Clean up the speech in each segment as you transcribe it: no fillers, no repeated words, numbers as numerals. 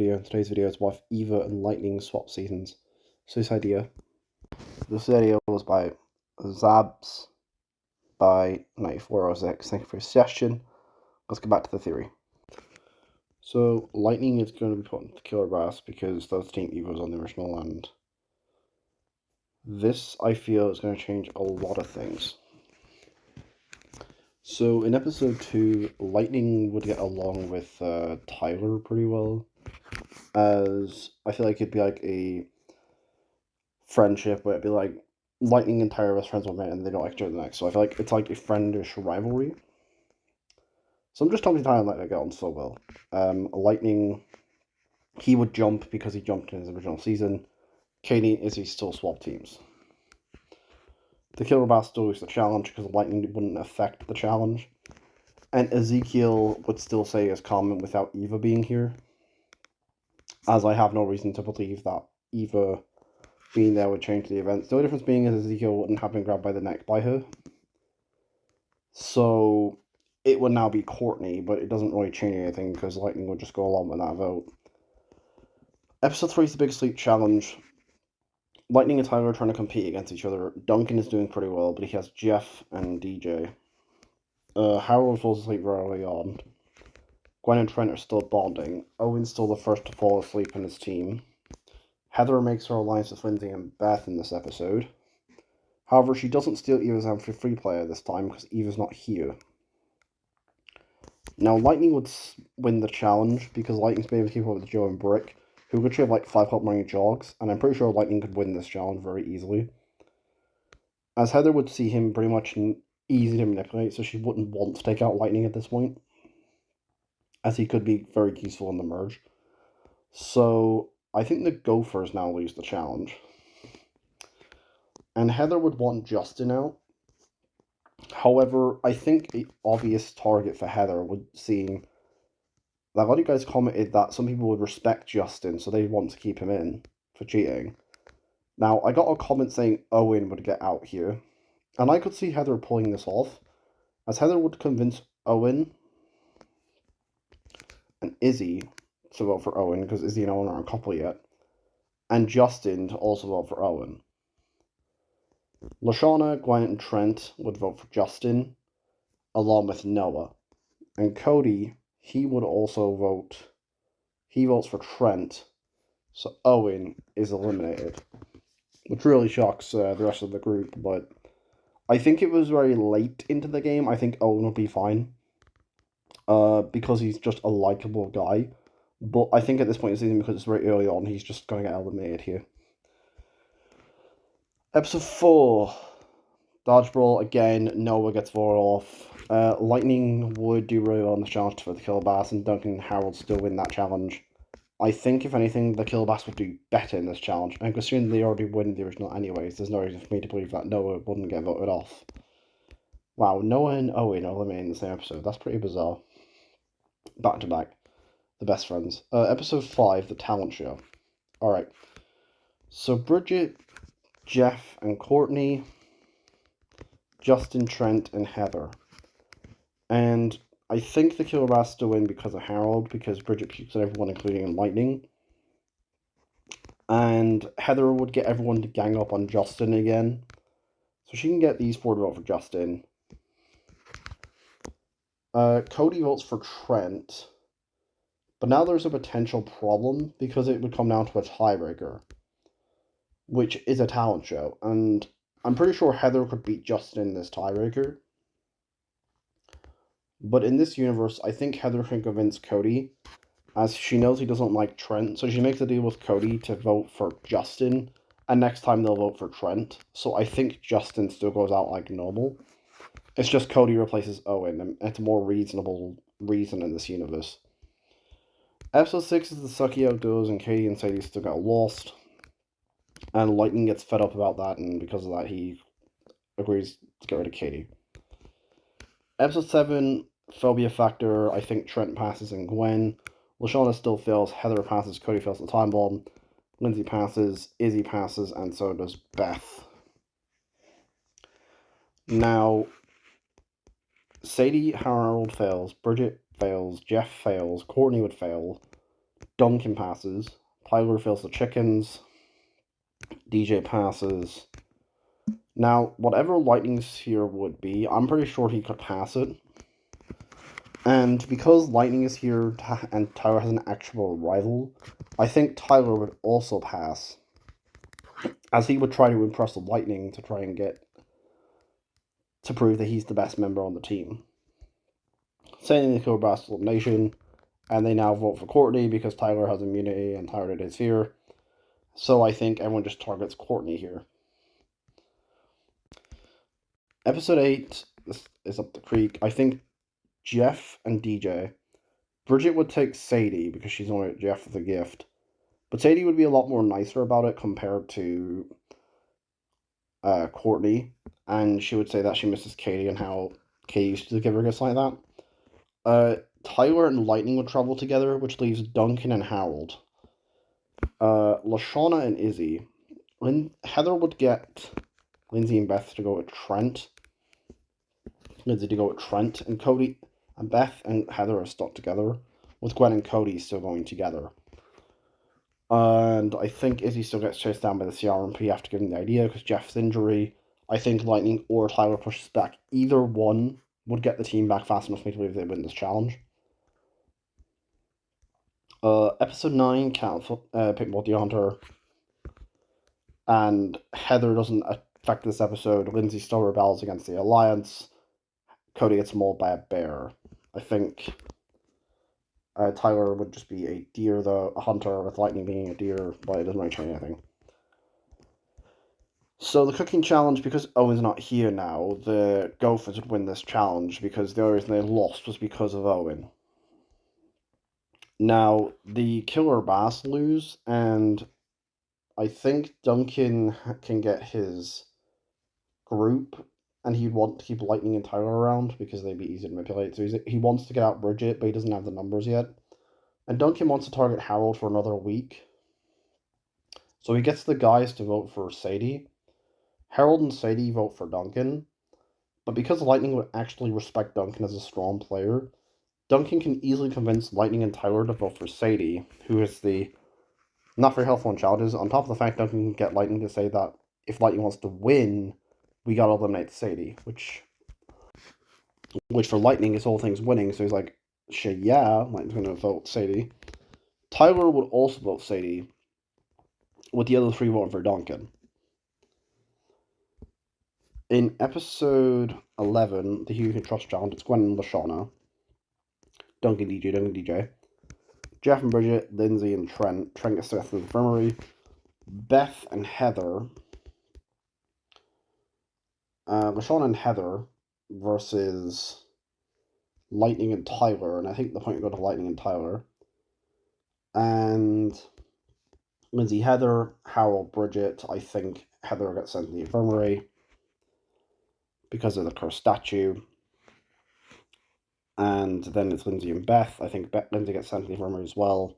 video. Today's video is what if Eva and Lightning swap seasons. So this idea was by Zabs by 9406. Thank you for your suggestion. Let's get back to the theory. So Lightning is going to be put into Killer Bass because that's Team Eva was on the original, and this I feel is going to change a lot of things. So in episode 2, Lightning would get along with Tyler pretty well, as I feel like it'd be like a friendship where it'd be like Lightning and Tyler are best friends one minute and they don't like each other the next. So I feel like it's like a friendish rivalry. So I'm just talking to Tyler and Lightning get on so well. Lightning, he would jump because he jumped in his original season. Katie and Izzy still swap teams. The Killer Bass still lose the challenge because Lightning wouldn't affect the challenge. And Ezekiel would still say his comment without Eva being here, as I have no reason to believe that Eva being there would change the events. The only difference being is Ezekiel wouldn't have been grabbed by the neck by her. So it would now be Courtney, but it doesn't really change anything because Lightning would just go along with that vote. Episode 3 is the Big Sleep Challenge. Lightning and Tyler are trying to compete against each other. Duncan is doing pretty well, but he has Jeff and DJ. Harold falls asleep very early on. Gwen and Trent are still bonding. Owen's still the first to fall asleep in his team. Heather makes her alliance with Lindsay and Beth in this episode. However, she doesn't steal Eva's arm for free player this time because Eva's not here. Now, Lightning would win the challenge because Lightning's been able to keep up with Joe and Brick, who could have like 5 hot morning jogs, and I'm pretty sure Lightning could win this challenge very easily. As Heather would see him pretty much easy to manipulate, so she wouldn't want to take out Lightning at this point, as he could be very useful in the merge. So I think the Gophers now lose the challenge. And Heather would want Justin out. However, I think the obvious target for Heather would seem that a lot of you guys commented that some people would respect Justin, so they'd want to keep him in for cheating. Now, I got a comment saying Owen would get out here, and I could see Heather pulling this off, as Heather would convince Owen and Izzy to vote for Owen, because Izzy and Owen aren't a couple yet, and Justin to also vote for Owen. Lashana, Gwen, and Trent would vote for Justin, along with Noah. And Cody, he would also vote. He votes for Trent, so Owen is eliminated. Which really shocks the rest of the group, but I think it was very late into the game. I think Owen would be fine. Because he's just a likable guy. But I think at this point in the season, because it's very early on, he's just going to get eliminated here. Episode 4, Dodgeball, again, Noah gets voted off. Lightning would do really well on the challenge for the Killer Bass, and Duncan and Harold still win that challenge. I think, if anything, the Killer Bass would do better in this challenge, and considering they already won the original anyways, there's no reason for me to believe that Noah wouldn't get voted off. Wow, Noah and Owen are eliminated in the same episode. That's pretty bizarre. Back to back. The best friends. Episode 5, The Talent Show. Alright. So Bridget, Jeff, and Courtney, Justin, Trent, and Heather. And I think the Killer Bass still win because of Harold, because Bridget pukes at everyone, including Lightning. And Heather would get everyone to gang up on Justin again. So she can get these 4 to vote for Justin. Cody votes for Trent. But now there's a potential problem, because it would come down to a tiebreaker, which is a talent show. And I'm pretty sure Heather could beat Justin in this tiebreaker. But in this universe, I think Heather can convince Cody, as she knows he doesn't like Trent, so she makes a deal with Cody to vote for Justin, and next time they'll vote for Trent. So I think Justin still goes out like normal. It's just Cody replaces Owen, and it's a more reasonable reason in this universe. Episode 6 is the Sucky Outdoors, and Katie and Sadie still got lost. And Lightning gets fed up about that, and because of that, he agrees to get rid of Katie. Episode 7, Phobia Factor. I think Trent passes and Gwen. Lashana still fails. Heather passes. Cody fails the time bomb. Lindsay passes. Izzy passes, and so does Beth. Now, Sadie, Harold fails. Bridget fails. Jeff fails. Courtney would fail. Duncan passes. Tyler fills the chickens. DJ passes. Now, whatever Lightning's here would be, I'm pretty sure he could pass it. And because Lightning is here and Tyler has an actual rival, I think Tyler would also pass, as he would try to impress the Lightning to try and to prove that he's the best member on the team. Sending the Killer Blast elimination, and they now vote for Courtney because Tyler has immunity and Tyler is here. So I think everyone just targets Courtney here. Episode 8 is up the creek. I think Jeff and DJ. Bridget would take Sadie because she's only at Jeff with a gift. But Sadie would be a lot more nicer about it compared to Courtney. And she would say that she misses Katie and how Katie used to give her gifts like that. Tyler and Lightning would travel together, which leaves Duncan and Harold. Lashana and Izzy. Heather would get Lindsay and Beth to go with Trent. Lindsay to go with Trent, and Cody and Beth and Heather are stuck together, with Gwen and Cody still going together. And I think Izzy still gets chased down by the CRMP after giving the idea because Jeff's injury. I think Lightning or Tyler pushes back. Either one would get the team back fast enough for me to believe they win this challenge. Episode 9, Pickle the Hunter. And Heather doesn't affect this episode. Lindsay still rebels against the Alliance. Cody gets mauled by a bear. I think Tyler would just be a deer, though, a hunter, with Lightning being a deer, but it doesn't really change anything. So the cooking challenge, because Owen's not here now, the Gophers would win this challenge because the only reason they lost was because of Owen. Now, the Killer Bass lose, and I think Duncan can get his group, and he'd want to keep Lightning and Tyler around because they'd be easy to manipulate. So he wants to get out Bridget, but he doesn't have the numbers yet. And Duncan wants to target Harold for another week. So he gets the guys to vote for Sadie. Harold and Sadie vote for Duncan. But because Lightning would actually respect Duncan as a strong player, Duncan can easily convince Lightning and Tyler to vote for Sadie, who is the not very helpful in challenges. On top of the fact Duncan can get Lightning to say that if Lightning wants to win, we gotta eliminate Sadie, which for Lightning is all things winning, so he's like, shit, yeah, Lightning's gonna vote Sadie. Tyler would also vote Sadie, with the other three voting for Duncan. In episode 11, the Who You Can Trust challenge, it's Gwen and Lashana. Duncan DJ. Jeff and Bridget, Lindsay and Trent. Trent gets sent to the infirmary. Beth and Heather. Lashana and Heather versus Lightning and Tyler. And I think the point would go to Lightning and Tyler. And Lindsay, Heather, Harold, Bridget. I think Heather gets sent to the infirmary because of the cursed statue. And then it's Lindsay and Beth. I think Lindsay gets sent to the infirmary as well.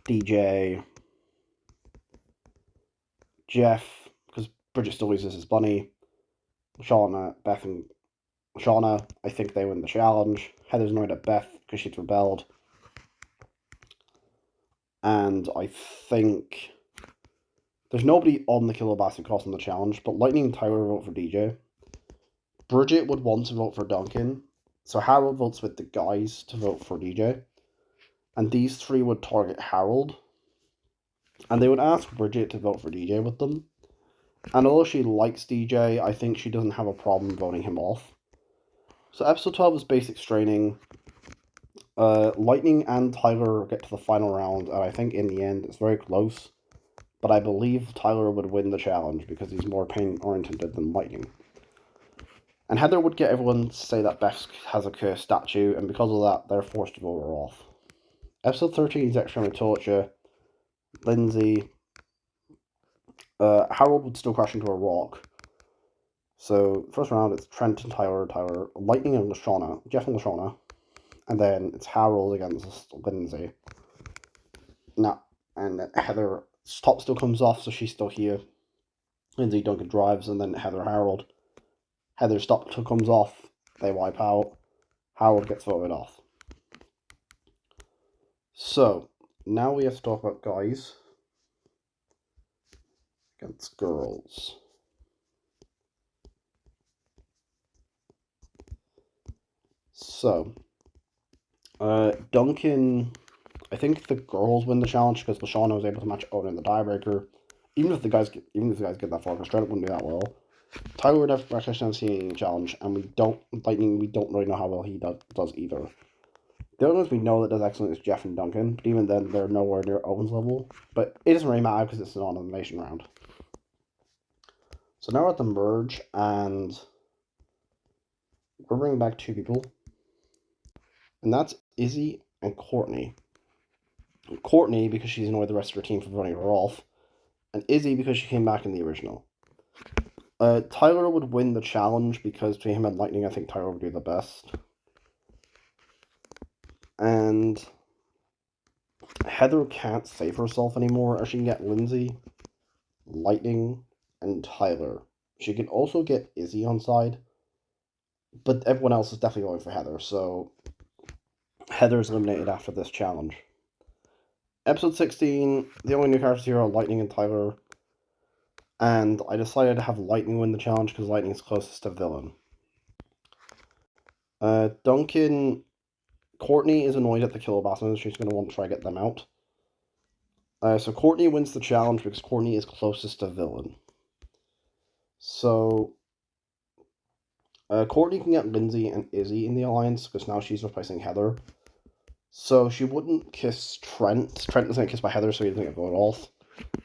DJ, Jeff, because Bridget still loses his bunny. Shauna, Beth, and Shauna, I think they win the challenge. Heather's annoyed at Beth because she's rebelled. And I think there's nobody on the Killer Bass Cross in the challenge, but Lightning and Tyler vote for DJ. Bridget would want to vote for Duncan, so Harold votes with the guys to vote for DJ. And these three would target Harold. And they would ask Bridget to vote for DJ with them. And although she likes DJ, I think she doesn't have a problem voting him off. So episode 12 is basic straining. Lightning and Tyler get to the final round, and I think in the end it's very close. But I believe Tyler would win the challenge because he's more pain-oriented than Lightning. And Heather would get everyone to say that Beth has a cursed statue, and because of that, they're forced to vote her off. Episode 13 is Extreme Torture. Lindsay. Harold would still crash into a rock. So, first round, it's Trent and Tyler, Lightning and Lashana, Jeff and Lashana. And then it's Harold against Lindsay. Now, and Heather, top still comes off, so she's still here. Lindsay, Duncan drives, and then Heather, Harold. Heather's stop comes off, they wipe out. Harold gets voted off. So, now we have to talk about guys against girls. So, Duncan, I think the girls win the challenge because Lashana was able to match Owen in the tiebreaker. Even if the guys get that far, because Trent wouldn't do that well. Tyler would have actually seen challenge, and we don't really know how well he does either. The only ones we know that does excellent is Jeff and Duncan, but even then they're nowhere near Owen's level. But it doesn't really matter because it's an elimination round. So now we're at the merge, and we're bringing back two people, and that's Izzy and Courtney. Courtney because she's annoyed the rest of her team for voting her off, and Izzy because she came back in the original. Tyler would win the challenge because between him and Lightning, I think Tyler would do the best. And Heather can't save herself anymore, as she can get Lindsay, Lightning, and Tyler. She can also get Izzy on side, but everyone else is definitely going for Heather, so Heather's eliminated after this challenge. Episode 16, the only new characters here are Lightning and Tyler, and I decided to have Lightning win the challenge because Lightning is closest to villain. Duncan, Courtney is annoyed at the Kilobasses. She's going to want to try to get them out. So Courtney wins the challenge because Courtney is closest to villain. So Courtney can get Lindsay and Izzy in the alliance because now she's replacing Heather. So she wouldn't kiss Trent. Trent doesn't get kissed by Heather, so he doesn't get voted off.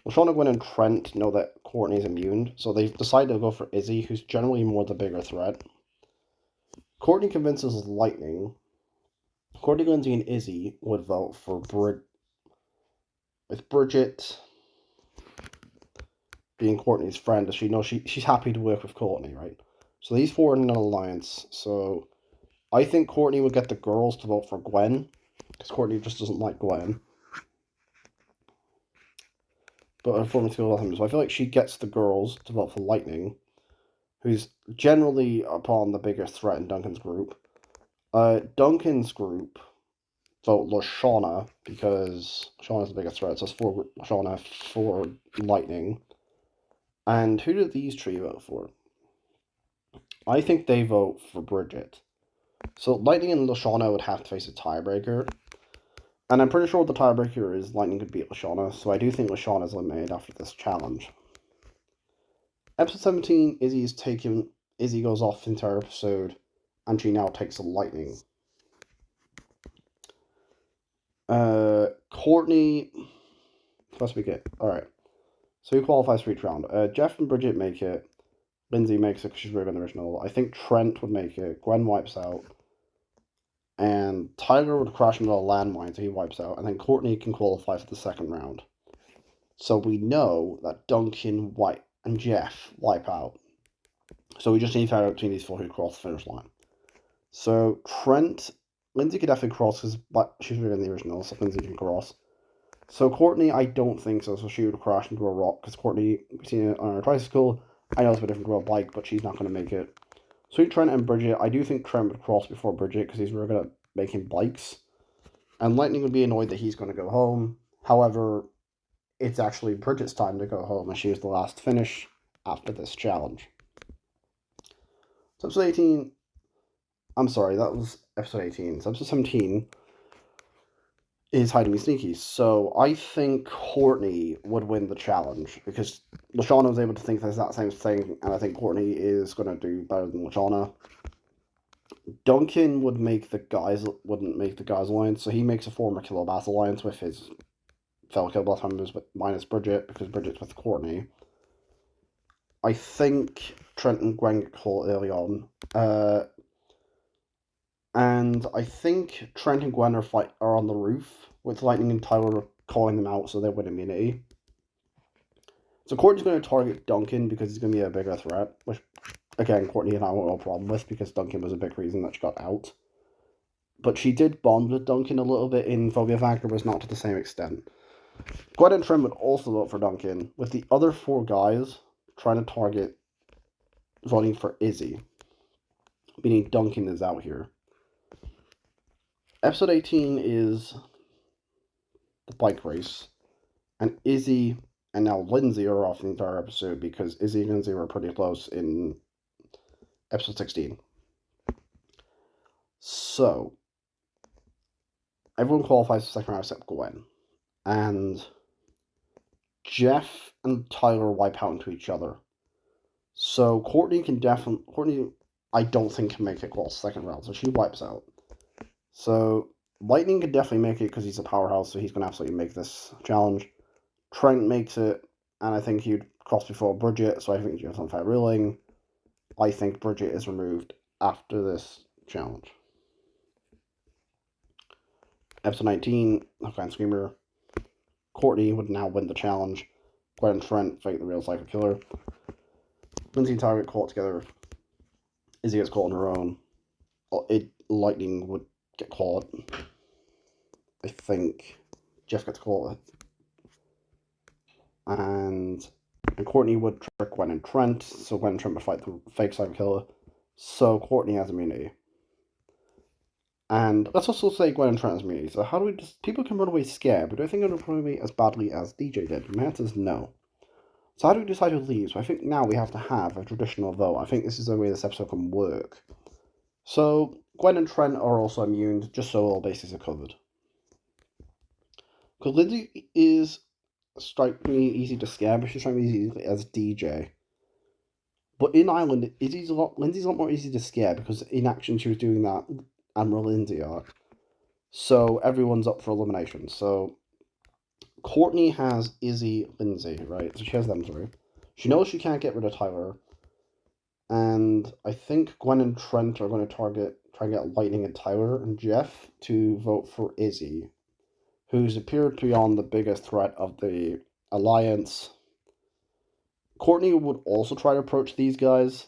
Lashana, Gwen, and Trent know that Courtney's immune, so they decide to go for Izzy, who's generally more the bigger threat. Courtney convinces Lightning. Courtney, Lindsay, and Izzy would vote for with Bridget being Courtney's friend, as she knows she's happy to work with Courtney, right? So these four are in an alliance. So I think Courtney would get the girls to vote for Gwen, because Courtney just doesn't like Gwen. But her performance goes with him, so I feel like she gets the girls to vote for Lightning, who's generally upon the biggest threat in Duncan's group. Duncan's group vote Lashana because Lashana's the biggest threat, so it's for Lashana for Lightning. And who do these three vote for? I think they vote for Bridget. So Lightning and Lashana would have to face a tiebreaker. And I'm pretty sure what the tiebreaker is Lightning could beat Lashana, so I do think Lashana is eliminated after this challenge. Episode 17, Izzy goes off into her episode, and she now takes a Lightning. Courtney, first we get, alright. So who qualifies for each round? Jeff and Bridget make it. Lindsay makes it because she's really in the original. I think Trent would make it. Gwen wipes out. And Tyler would crash into a landmine, so he wipes out. And then Courtney can qualify for the second round. So we know that Duncan, White, and Jeff wipe out. So we just need to find out between these four who cross the finish line. So Trent, Lindsay could definitely cross because she's really in the original, so Lindsay can cross. So Courtney, I don't think so. So she would crash into a rock because Courtney, we've seen it on her tricycle. I know it's a different girl bike, but she's not going to make it. So Trent and Bridget, I do think Trent would cross before Bridget because he's really good at making bikes. And Lightning would be annoyed that he's going to go home. However, it's actually Bridget's time to go home, and she was the last to finish after this challenge. So episode 18, I'm sorry, that was episode 18. So episode 17 is Hide Me Sneaky. So I think Courtney would win the challenge because Lashana was able to think there's that same thing, and I think Courtney is going to do better than Lashana. Duncan wouldn't make the guys alliance, so he makes a former Kilobass alliance with his fellow Kilobass members, but minus Bridget because Bridget's with Courtney. I think Trent and Gwen get caught early on. And I think Trent and Gwen are on the roof with Lightning and Tyler calling them out, so they win immunity. So Courtney's going to target Duncan because he's going to be a bigger threat, which, again, Courtney and I won't have a problem with because Duncan was a big reason that she got out. But she did bond with Duncan a little bit in Phobia Factor, but not to the same extent. Gwen and Trent would also vote for Duncan, with the other four guys trying to target voting for Izzy, meaning Duncan is out here. Episode 18 is the bike race, and Izzy and now Lindsay are off the entire episode because Izzy and Lindsay were pretty close in episode 16. So, everyone qualifies for second round except Gwen. And Jeff and Tyler wipe out into each other. So, Courtney, I don't think, can make it across the second round, so she wipes out. So, Lightning can definitely make it because he's a powerhouse, so he's going to absolutely make this challenge. Trent makes it, and I think he'd cross before Bridget, so I think Jeff's unfair ruling. I think Bridget is removed after this challenge. Episode 19, Hook and Screamer. Courtney would now win the challenge. Gwen and Trent fight the real psycho killer. Lindsay and Tyler get caught together. Izzy gets caught on her own. Lightning would get caught. I think Jeff gets caught. And Courtney would trick Gwen and Trent, so Gwen and Trent would fight the fake psycho killer. So Courtney has immunity. And let's also say Gwen and Trent has immunity. So how do we people can run away scared, but do I think they'll run away as badly as DJ did? My answer is no. So how do we decide who leaves? So I think now we have to have a traditional vote. I think this is the way this episode can work. So Gwen and Trent are also immune, just so all bases are covered. Because Lindsay is strikingly easy to scare, but she's trying to be easy as DJ. But in Ireland, Lindsay's a lot more easy to scare because in action she was doing that Admiral Lindsay arc. So everyone's up for elimination. So Courtney has Izzy, Lindsay, right? So she has them through. She knows she can't get rid of Tyler. And I think Gwen and Trent are going to try and get Lightning and Tyler and Jeff to vote for Izzy, who's appeared to be on the biggest threat of the alliance. Courtney would also try to approach these guys,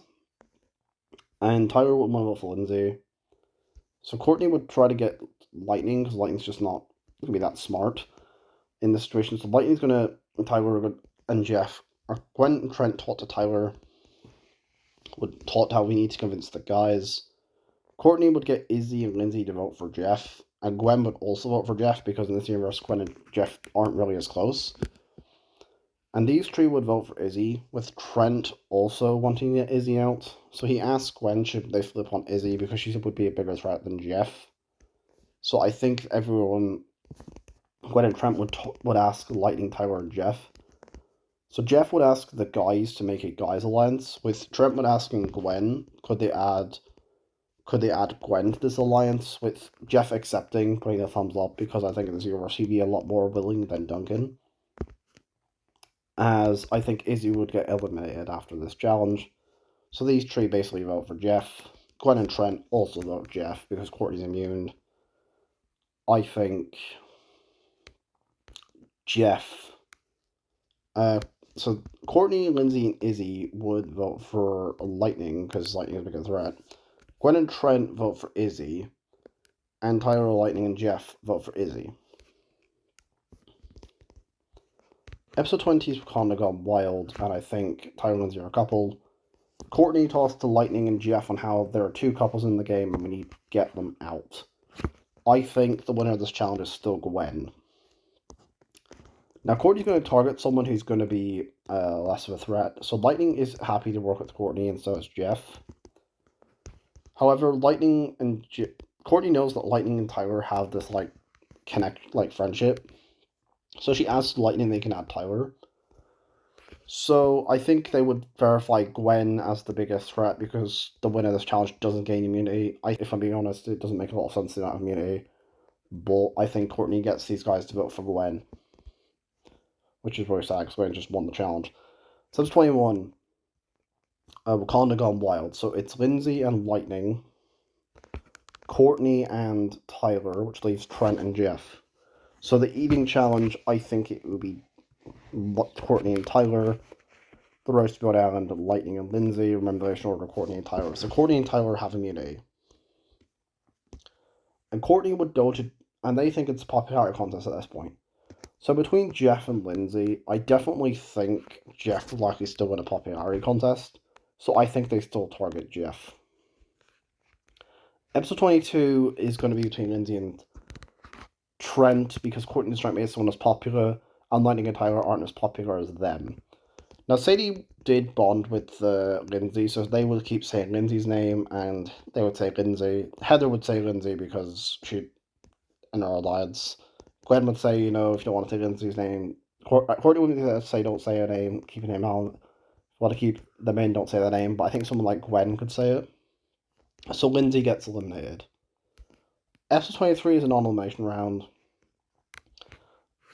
and Tyler would want to vote for Lindsay. So Courtney would try to get Lightning, because Lightning's just not going to be that smart in this situation. So Lightning's going to, Tyler and Jeff, or Gwen and Trent taught to Tyler, would taught how we need to convince the guys. Courtney would get Izzy and Lindsay to vote for Jeff, and Gwen would also vote for Jeff because in this universe, Gwen and Jeff aren't really as close. And these three would vote for Izzy, with Trent also wanting to get Izzy out. So he asked Gwen should they flip on Izzy because she would be a bigger threat than Jeff. So I think everyone, Gwen and Trent would ask Lightning, Tyler, and Jeff. So Jeff would ask the guys to make a guys alliance, with Trent would asking Gwen, could they add Gwen to this alliance, with Jeff accepting, putting a thumbs up, because I think in this universe he'd be a lot more willing than Duncan. As I think Izzy would get eliminated after this challenge. So these three basically vote for Jeff. Gwen and Trent also vote Jeff because Courtney's immune. I think Jeff. So Courtney, Lindsay, and Izzy would vote for Lightning because Lightning is a bigger threat. Gwen and Trent vote for Izzy. And Tyler, Lightning, and Jeff vote for Izzy. Episode 20 is Wakanda Gone Wild, and I think Tyler and Lindsay are a couple. Courtney talks to Lightning and Jeff on how there are two couples in the game and we need to get them out. I think the winner of this challenge is still Gwen. Now, Courtney's going to target someone who's going to be less of a threat. So Lightning is happy to work with Courtney, and so is Jeff. However, Courtney knows that Lightning and Tyler have this friendship. So she asks Lightning they can add Tyler. So I think they would verify Gwen as the biggest threat because the winner of this challenge doesn't gain immunity. If I'm being honest, it doesn't make a lot of sense to not have immunity. But I think Courtney gets these guys to vote for Gwen. Which is very sad because Gwen just won the challenge. So it's 21. Wakanda Gone Wild. So it's Lindsay and Lightning, Courtney and Tyler, which leaves Trent and Jeff. So the eating challenge, I think it would be Courtney and Tyler. The roast beef island, Lightning and Lindsay. Remember, they should order Courtney and Tyler. So Courtney and Tyler have immunity. And Courtney would go to, and they think it's a popularity contest at this point. So between Jeff and Lindsay, I definitely think Jeff would likely still win a popularity contest. So I think they still target Jeff. Episode 22 is going to be between Lindsay and Trent, because Courtney and Trent made someone as popular, and Lightning and Tyler aren't as popular as them. Now, Sadie did bond with Lindsay, so they would keep saying Lindsay's name, and they would say Lindsay. Heather would say Lindsay because she and her alliance. Gwen would say, if you don't want to say Lindsay's name. Courtney would say, don't say her name, keep her name out. Want to keep them in, don't say their name, but I think someone like Gwen could say it. So Lindsay gets eliminated. Episode 23 is a non-elimination round.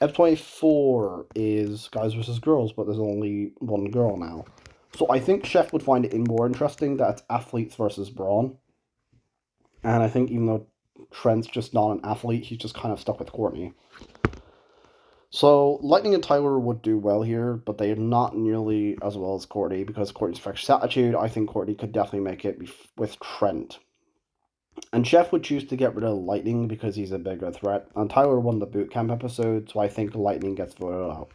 Episode 24 is guys versus girls, but there's only one girl now. So I think Chef would find it more interesting that it's athletes versus brawn. And I think even though Trent's just not an athlete, he's just kind of stuck with Courtney. So Lightning and Tyler would do well here, but they're not nearly as well as Courtney because Courtney's fresh attitude. I think Courtney could definitely make it with Trent. And Chef would choose to get rid of Lightning because he's a bigger threat. And Tyler won the boot camp episode, so I think Lightning gets voted out.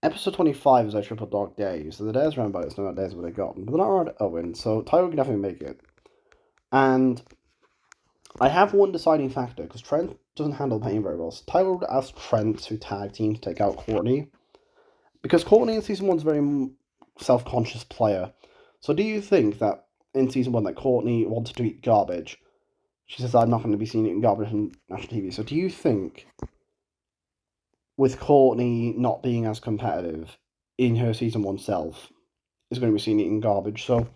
Episode 25 is a Triple Dog Day, so the days roundabouts know what days would have gotten, but they're not around Owen, so Tyler can definitely make it. And I have one deciding factor, because Trent doesn't handle pain very well, so Tyler would ask Trent to tag team to take out Courtney. Because Courtney in Season 1 is a very self-conscious player. So do you think that in Season 1 that Courtney wanted to eat garbage? She says, I'm not going to be seen eating garbage on national TV. So do you think, with Courtney not being as competitive in her Season 1 self, is going to be seen eating garbage? So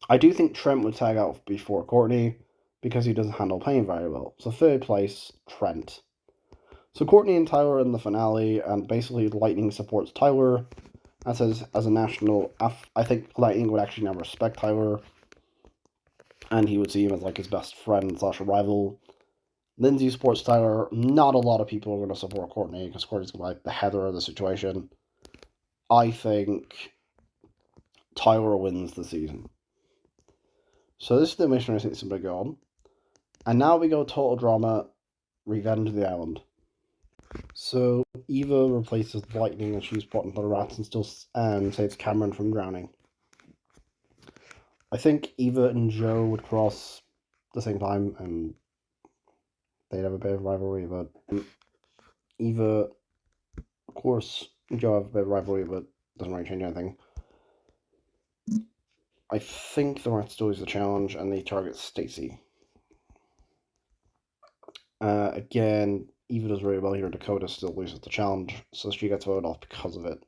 I do think Trent would tag out before Courtney because he doesn't handle pain very well. So third place, Trent. So Courtney and Tyler are in the finale, and basically Lightning supports Tyler. As a national, I think Lightning would actually now respect Tyler, and he would see him as like his best friend / rival. Lindsay supports Tyler. Not a lot of people are going to support Courtney because Courtney's going to be like the Heather of the situation. I think Tyler wins the season. So this is the mission I think is going to go on. And now we go Total Drama, Revenge of the Island. So Eva replaces Lightning and she's brought into the rats and still saves Cameron from drowning. I think Eva and Joe would cross the same time and they'd have a bit of rivalry, but Eva, of course, Joe have a bit of rivalry, but doesn't really change anything. I think the rats still lose the challenge and they target Stacy. Again, Eva does really well here. Dakota still loses the challenge, so she gets voted off because of it.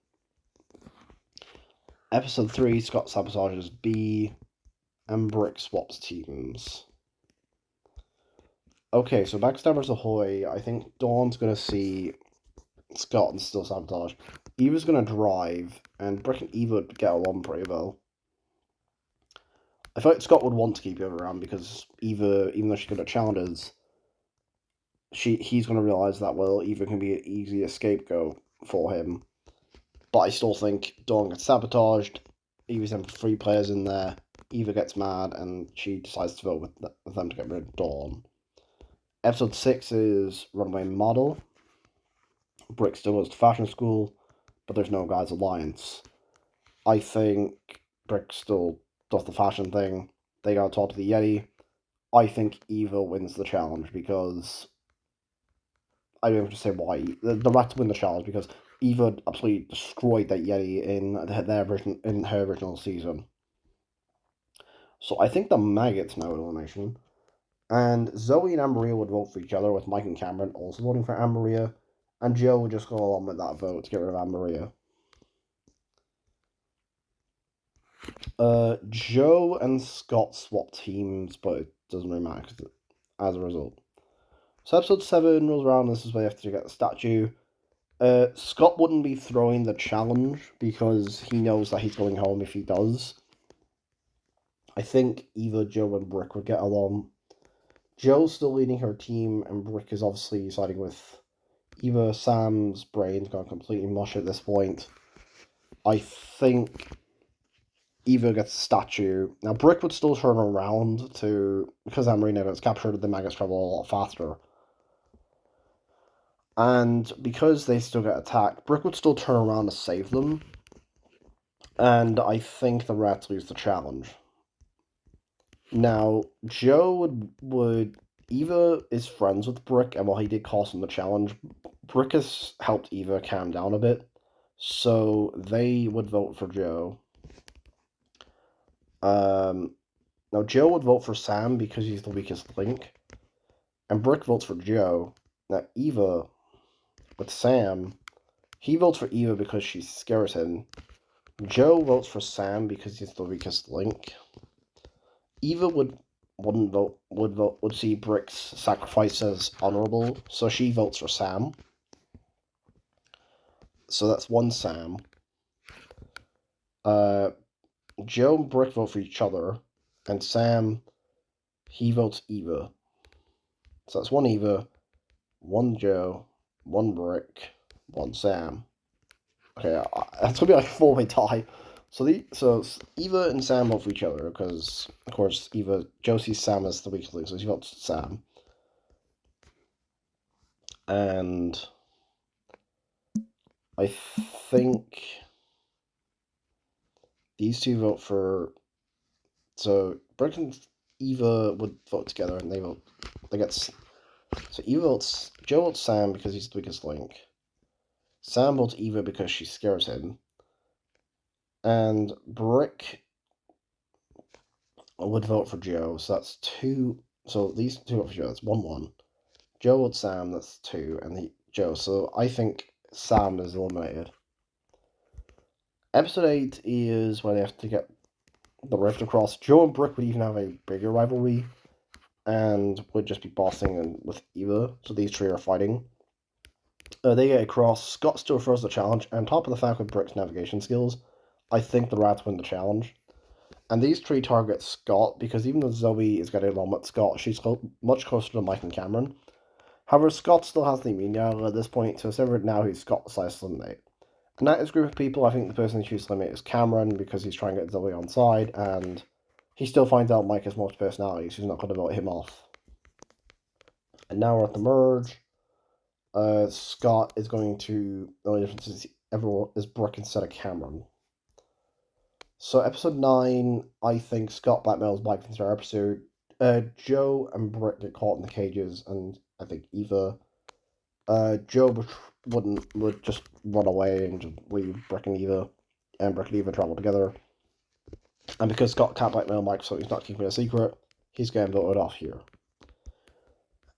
Episode 3, Scott sabotages B, and Brick swaps teams. Okay, so Backstabbers Ahoy, I think Dawn's going to see Scott and still sabotage. Eva's going to drive, and Brick and Eva would get along pretty well. I feel like Scott would want to keep Eva around because Eva, even though she's good at challenges, he's going to realise that, well, Eva can be an easy scapegoat for him. But I still think Dawn gets sabotaged. Eva's having 3 players in there. Eva gets mad and she decides to vote with them to get rid of Dawn. Episode 6 is Runaway Model. Brick still goes to fashion school, but there's no Guys Alliance. I think Brick still does the fashion thing. They gotta talk to the Yeti. I think Eva wins the challenge because I don't have to say why. The rats win the challenge because Eva absolutely destroyed that Yeti in her original season. So I think the maggots now elimination. And Zoe and Anne-Maria would vote for each other, with Mike and Cameron also voting for Anne-Maria. And Joe would just go along with that vote to get rid of Anne-Maria. Joe and Scott swap teams, but it doesn't really matter as a result. So episode 7 rolls around, this is where you have to get the statue. Scott wouldn't be throwing the challenge because he knows that he's going home if he does. I think either Joe and Brick would get along. Joe's still leading her team, and Brick is obviously siding with Eva. Sam's brain's gone completely mush at this point. I think Eva gets a statue. Now, Brick would still turn around because Anne-Maria gets captured, the maggots travel a lot faster. And because they still get attacked, Brick would still turn around to save them. And I think the rats lose the challenge. Now, Joe would Eva is friends with Brick, and while he did cost him the challenge, Brick has helped Eva calm down a bit, so they would vote for Joe. Now Joe would vote for Sam because he's the weakest link, and Brick votes for Joe. Now Eva, with Sam, he votes for Eva because she scares him. Joe votes for Sam because he's the weakest link. Eva would see Brick's sacrifice as honorable, so she votes for Sam. So that's one Sam. Joe and Brick vote for each other, and Sam, he votes Eva. So that's one Eva, one Joe, one Brick, one Sam. Okay, that's gonna be like a four-way tie. So Eva and Sam vote for each other because, of course, Joe sees Sam as the weakest link, so she votes Sam. And I think these two vote for. So Brick and Eva would vote together, and they get. So Joe votes Sam because he's the weakest link. Sam votes Eva because she scares him. And Brick would vote for Joe, so that's two. So these two vote for Joe, that's 1-1. Joe votes Sam, that's 2, and Joe. So I think Sam is eliminated. Episode 8 is where they have to get the rift across. Joe and Brick would even have a bigger rivalry and would just be bossing with Eva, so these three are fighting. They get across. Scott still throws the challenge, and on top of the fact with Brick's navigation skills, I think the Rats win the challenge. And these three target Scott because even though Zoe is getting along with Scott, she's much closer to Mike and Cameron. However, Scott still has the immunity at this point, so it's ever now who Scott decides to eliminate. And that is a group of people, I think the person who chooses to eliminate is Cameron because he's trying to get Zoe on side, and he still finds out Mike has multiple personalities, so he's not going to vote him off. And now we're at the merge. Scott is going to. The only difference is everyone is Brooke instead of Cameron. So episode 9, I think Scott blackmails Mike the entire episode. Joe and Brick get caught in the cages, and I think Eva. Joe would just run away and just leave Brick and Eva, and Brick and Eva travel together. And because Scott can't blackmail Mike, so he's not keeping it a secret, he's getting voted off here.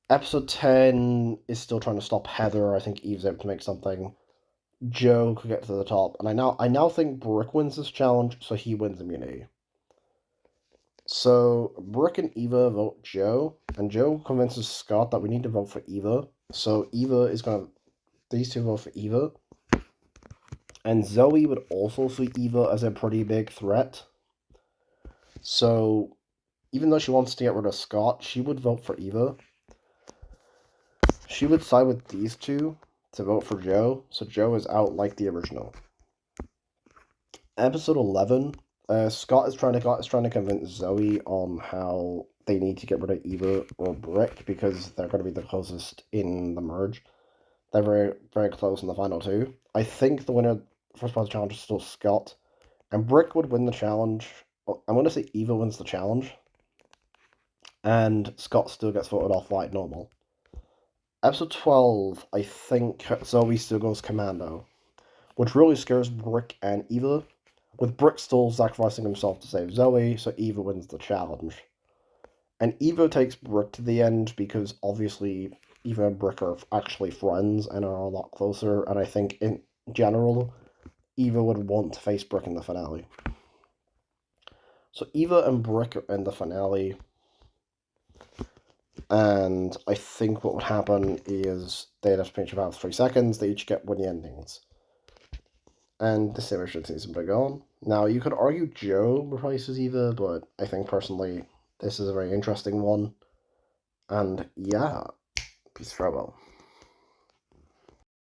Episode 10 is still trying to stop Heather. I think Eve's able to make something. Joe could get to the top, and I now think Brick wins this challenge, so he wins immunity. So Brick and Eva vote Joe, and Joe convinces Scott that we need to vote for Eva. So these two vote for Eva, and Zoe would also see Eva as a pretty big threat. So even though she wants to get rid of Scott, she would vote for Eva. She would side with these two to vote for Joe, so Joe is out like the original. Episode 11, Scott is trying to convince Zoe on how they need to get rid of Eva or Brick because they're going to be the closest in the merge. They're very, very close in the final two. I think the winner first part of the challenge is still Scott, and Brick would win the challenge. Well, I'm going to say Eva wins the challenge, and Scott still gets voted off like normal. Episode 12, I think Zoe still goes commando, which really scares Brick and Eva, with Brick still sacrificing himself to save Zoe, so Eva wins the challenge. And Eva takes Brick to the end because obviously Eva and Brick are actually friends and are a lot closer, and I think in general, Eva would want to face Brick in the finale. So Eva and Brick are in the finale. And I think what would happen is they'd have to pinch about 3 seconds. They each get 1 endings. And this image seems to be gone. Now, you could argue Joe replaces Eva, but I think personally this is a very interesting one. And yeah, peace, farewell.